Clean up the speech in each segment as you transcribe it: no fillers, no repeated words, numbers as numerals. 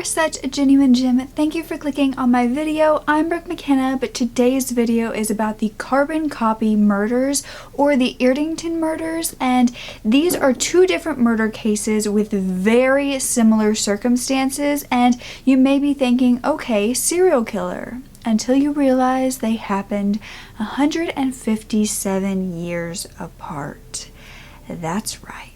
such a genuine gem, thank you for clicking on my video. I'm Brooke Makenna, but today's video is about the carbon copy murders, or the Eardington murders, and these are two different murder cases with very similar circumstances, and you may be thinking, okay, serial killer, until you realize they happened 157 years apart. That's right.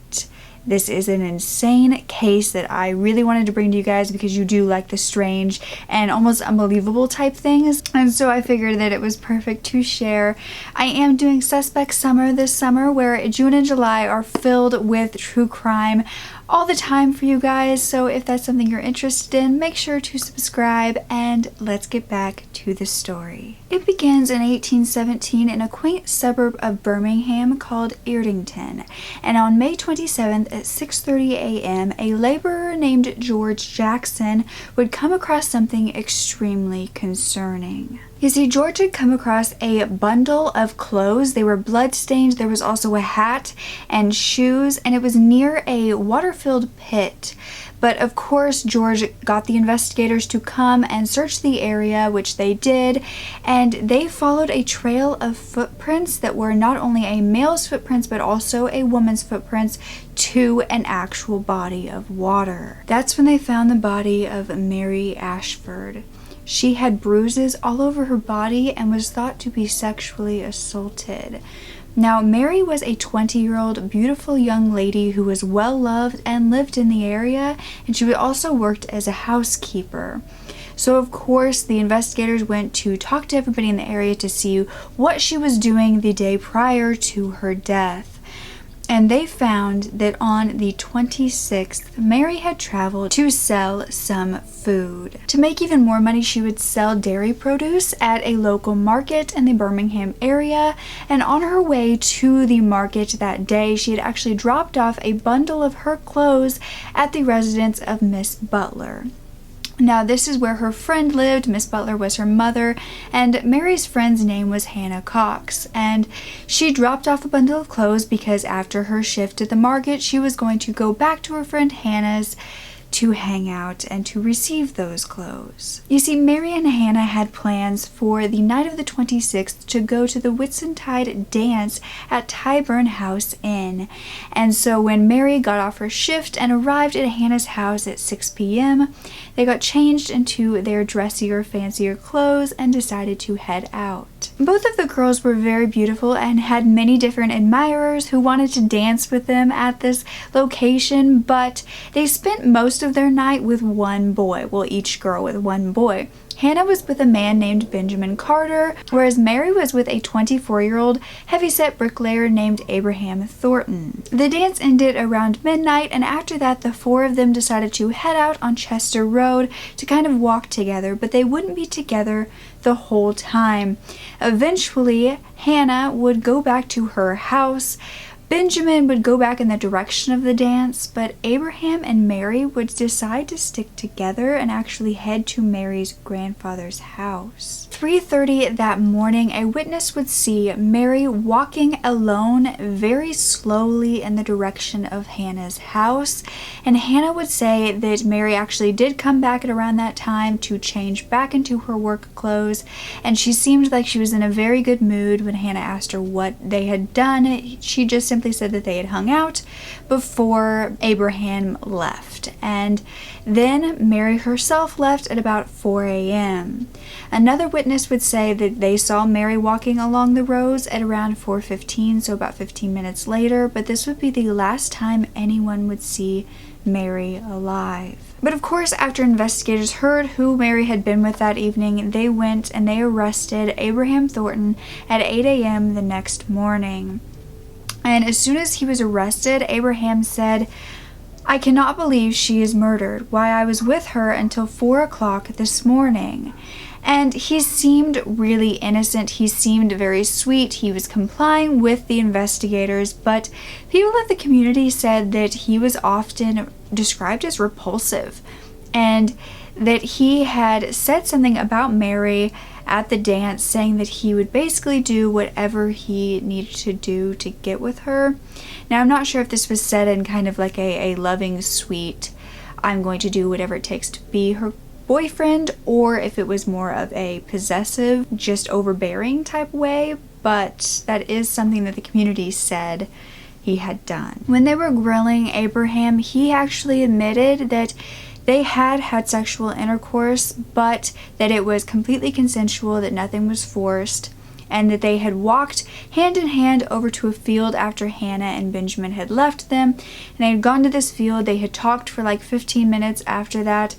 This is an insane case that I really wanted to bring to you guys because you do like the strange and almost unbelievable type things, and so I figured that it was perfect to share. I am doing Suspect Summer this summer, where June and July are filled with true crime all the time for you guys, so if that's something you're interested in, make sure to subscribe, and let's get back to the story. It begins in 1817 in a quaint suburb of Birmingham called Eardington, and on May 27th at 6:30 a.m. a laborer named George Jackson would come across something extremely concerning. You see, George had come across a bundle of clothes. They were bloodstained. There was also a hat and shoes, and it was near a water-filled pit. But of course, George got the investigators to come and search the area, which they did, and they followed a trail of footprints that were not only a male's footprints but also a woman's footprints to an actual body of water. That's when they found the body of Mary Ashford. She had bruises all over her body and was thought to be sexually assaulted. Now, Mary was a 20-year-old beautiful young lady who was well loved and lived in the area, and she also worked as a housekeeper. So of course the investigators went to talk to everybody in the area to see what she was doing the day prior to her death. And they found that on the 26th, Mary had traveled to sell some food. To make even more money, she would sell dairy produce at a local market in the Birmingham area, and on her way to the market that day, she had actually dropped off a bundle of her clothes at the residence of Miss Butler. Now, this is where her friend lived. Miss Butler was her mother, and Mary's friend's name was Hannah Cox, and she dropped off a bundle of clothes because after her shift at the market, she was going to go back to her friend Hannah's to hang out and to receive those clothes. You see, Mary and Hannah had plans for the night of the 26th to go to the Whitsuntide dance at Tyburn House Inn. And so when Mary got off her shift and arrived at Hannah's house at 6 p.m., they got changed into their dressier, fancier clothes and decided to head out. Both of the girls were very beautiful and had many different admirers who wanted to dance with them at this location, but they spent most of their night with one boy. Well, each girl with one boy. Hannah was with a man named Benjamin Carter, whereas Mary was with a 24-year-old heavyset bricklayer named Abraham Thornton. The dance ended around midnight, and after that the four of them decided to head out on Chester Road to kind of walk together, but they wouldn't be together the whole time. Eventually, Hannah would go back to her house. Benjamin would go back in the direction of the dance, but Abraham and Mary would decide to stick together and actually head to Mary's grandfather's house. 3:30 that morning, a witness would see Mary walking alone very slowly in the direction of Hannah's house, and Hannah would say that Mary actually did come back at around that time to change back into her work clothes, and she seemed like she was in a very good mood. When Hannah asked her what they had done, she just simply said that they had hung out before Abraham left, and then Mary herself left at about 4 a.m. Another witness would say that they saw Mary walking along the roads at around 4:15, so about 15 minutes later, but this would be the last time anyone would see Mary alive. But of course, after investigators heard who Mary had been with that evening, they went and they arrested Abraham Thornton at 8 a.m. the next morning. And as soon as he was arrested, Abraham said, "I cannot believe she is murdered. Why, I was with her until 4 o'clock this morning." And he seemed really innocent. He seemed very sweet. He was complying with the investigators, but people of the community said that he was often described as repulsive, and that he had said something about Mary at the dance, saying that he would basically do whatever he needed to do to get with her. Now, I'm not sure if this was said in kind of like a loving, sweet I'm going to do whatever it takes to be her boyfriend, or if it was more of a possessive, just overbearing type way. But that is something that the community said he had done. When they were grilling Abraham, he actually admitted that they had sexual intercourse, but that it was completely consensual, that nothing was forced, and that they had walked hand in hand over to a field after Hannah and Benjamin had left them. And they had gone to this field. They had talked for like 15 minutes after that.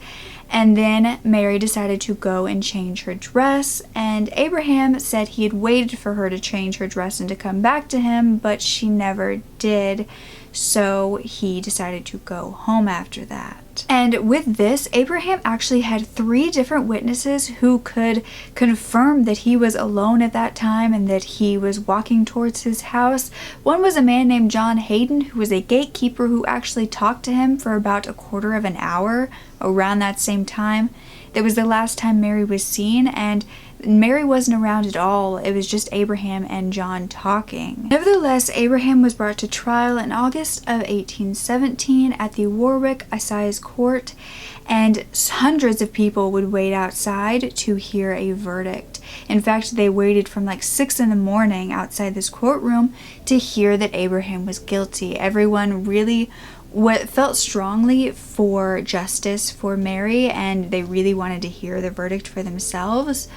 And then Mary decided to go and change her dress, and Abraham said he had waited for her to change her dress and to come back to him, but she never did, so he decided to go home after that. And with this, Abraham actually had 3 different witnesses who could confirm that he was alone at that time and that he was walking towards his house. One was a man named John Hayden, who was a gatekeeper who actually talked to him for about a quarter of an hour around that same time. That was the last time Mary was seen, and Mary wasn't around at all. It was just Abraham and John talking. Nevertheless, Abraham was brought to trial in August of 1817 at the Warwick Assize Court, and hundreds of people would wait outside to hear a verdict. In fact, they waited from like 6 in the morning outside this courtroom to hear that Abraham was guilty. Everyone really felt strongly for justice for Mary, and they really wanted to hear the verdict for themselves.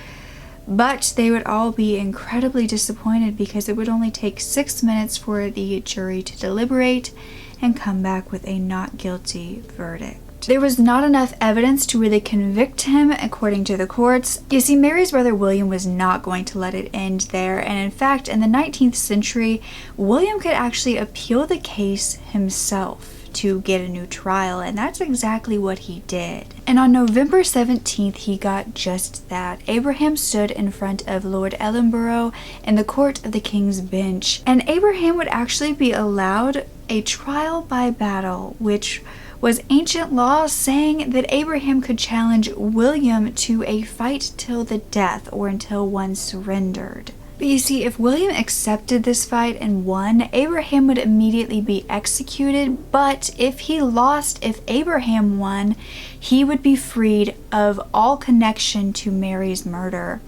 But they would all be incredibly disappointed because it would only take 6 minutes for the jury to deliberate and come back with a not guilty verdict. There was not enough evidence to really convict him, according to the courts. You see, Mary's brother William was not going to let it end there, and in fact, in the 19th century, William could actually appeal the case himself to get a new trial, and that's exactly what he did. And on November 17th, he got just that. Abraham stood in front of Lord Ellenborough in the Court of the King's Bench, and Abraham would actually be allowed a trial by battle, which was ancient law saying that Abraham could challenge William to a fight till the death or until one surrendered. But you see, if William accepted this fight and won, Abraham would immediately be executed, but if he lost, if Abraham won, he would be freed of all connection to Mary's murder.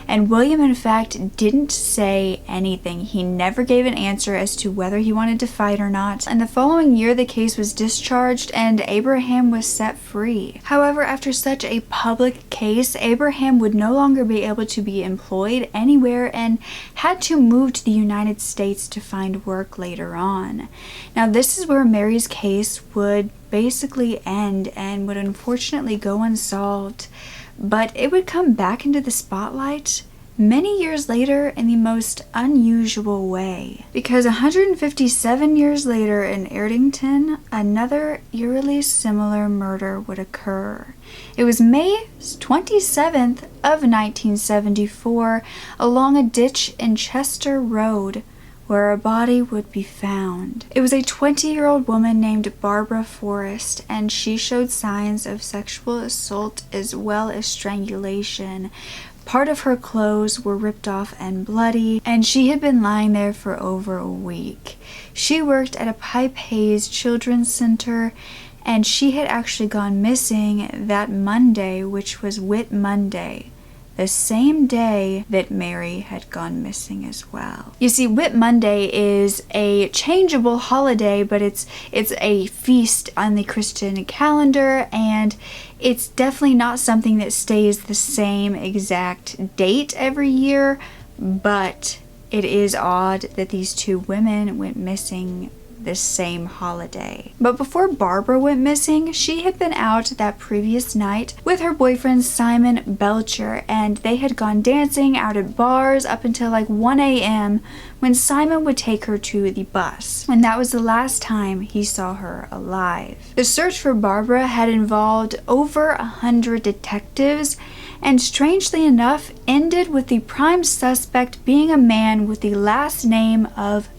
And William, in fact, didn't say anything. He never gave an answer as to whether he wanted to fight or not. And the following year, the case was discharged and Abraham was set free. However, after such a public case, Abraham would no longer be able to be employed anywhere and had to move to the United States to find work later on. Now, this is where Mary's case would basically end and would unfortunately go unsolved. But it would come back into the spotlight many years later in the most unusual way. Because 157 years later in Erdington, another eerily similar murder would occur. It was May 27th of 1974 along a ditch in Chester Road, where a body would be found. It was a 20-year-old woman named Barbra Forest, and she showed signs of sexual assault as well as strangulation. Part of her clothes were ripped off and bloody, and she had been lying there for over a week. She worked at a Pipe Hayes Children's Center, and she had actually gone missing that Monday, which was Whit Monday, the same day that Mary had gone missing as well. You see, Whit Monday is a changeable holiday, but it's a feast on the Christian calendar, and it's definitely not something that stays the same exact date every year, but it is odd that these two women went missing this same holiday. But before Barbara went missing, she had been out that previous night with her boyfriend Simon Belcher, and they had gone dancing out at bars up until like 1 a.m. when Simon would take her to the bus, and that was the last time he saw her alive. The search for Barbara had involved over 100 detectives, and strangely enough ended with the prime suspect being a man with the last name of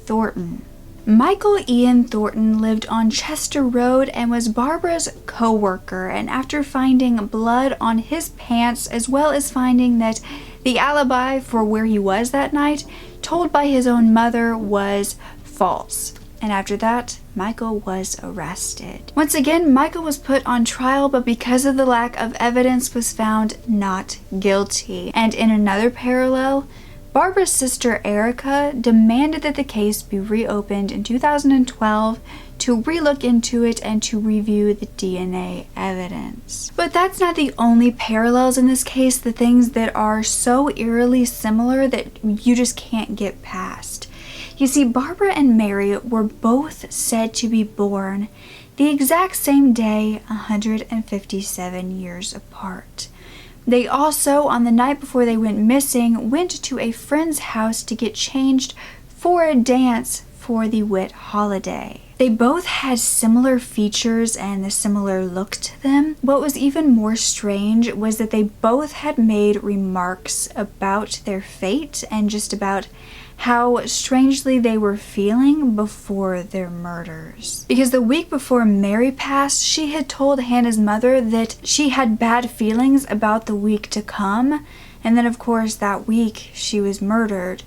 Thornton. Michael Ian Thornton lived on Chester Road and was Barbara's co-worker, and after finding blood on his pants as well as finding that the alibi for where he was that night told by his own mother was false, and after that, Michael was arrested. Once again, Michael was put on trial, but because of the lack of evidence, was found not guilty. And in another parallel, Barbara's sister Erica demanded that the case be reopened in 2012 to relook into it and to review the DNA evidence. But that's not the only parallels in this case, the things that are so eerily similar that you just can't get past. You see, Barbara and Mary were both said to be born the exact same day, 157 years apart. They also, on the night before they went missing, went to a friend's house to get changed for a dance for the Whit holiday. They both had similar features and a similar look to them. What was even more strange was that they both had made remarks about their fate and just about how strangely they were feeling before their murders. Because the week before Mary passed, she had told Hannah's mother that she had bad feelings about the week to come, and then of course that week she was murdered.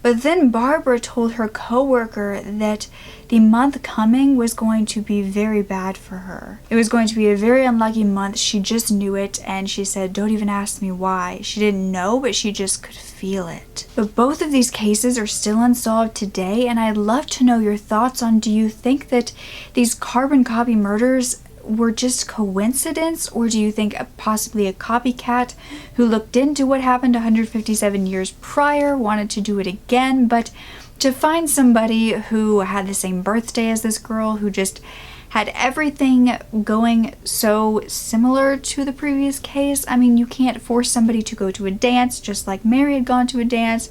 But then Barbara told her co-worker that the month coming was going to be very bad for her. It was going to be a very unlucky month. She just knew it, and she said, "Don't even ask me why." She didn't know, but she just could feel it. But both of these cases are still unsolved today, and I'd love to know your thoughts on, do you think that these carbon copy murders were just coincidence, or do you think possibly a copycat who looked into what happened 157 years prior wanted to do it again, but to find somebody who had the same birthday as this girl, who just had everything going so similar to the previous case? I mean, you can't force somebody to go to a dance just like Mary had gone to a dance.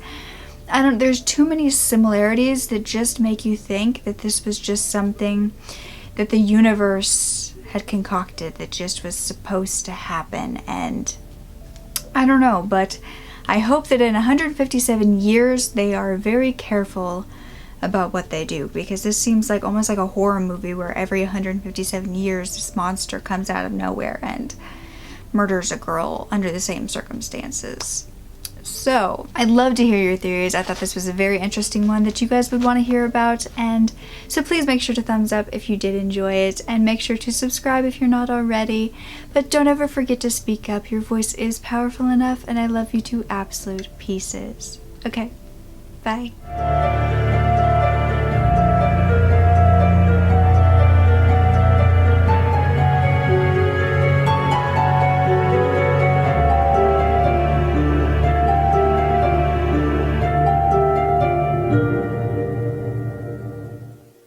There's too many similarities that just make you think that this was just something that the universe had concocted that just was supposed to happen. And I don't know, but I hope that in 157 years they are very careful about what they do, because this seems like almost like a horror movie where every 157 years this monster comes out of nowhere and murders a girl under the same circumstances. So I'd love to hear your theories. I thought this was a very interesting one that you guys would want to hear about, and so please make sure to thumbs up if you did enjoy it, and make sure to subscribe if you're not already. But don't ever forget to speak up. Your voice is powerful enough, and I love you to absolute pieces. Okay, bye.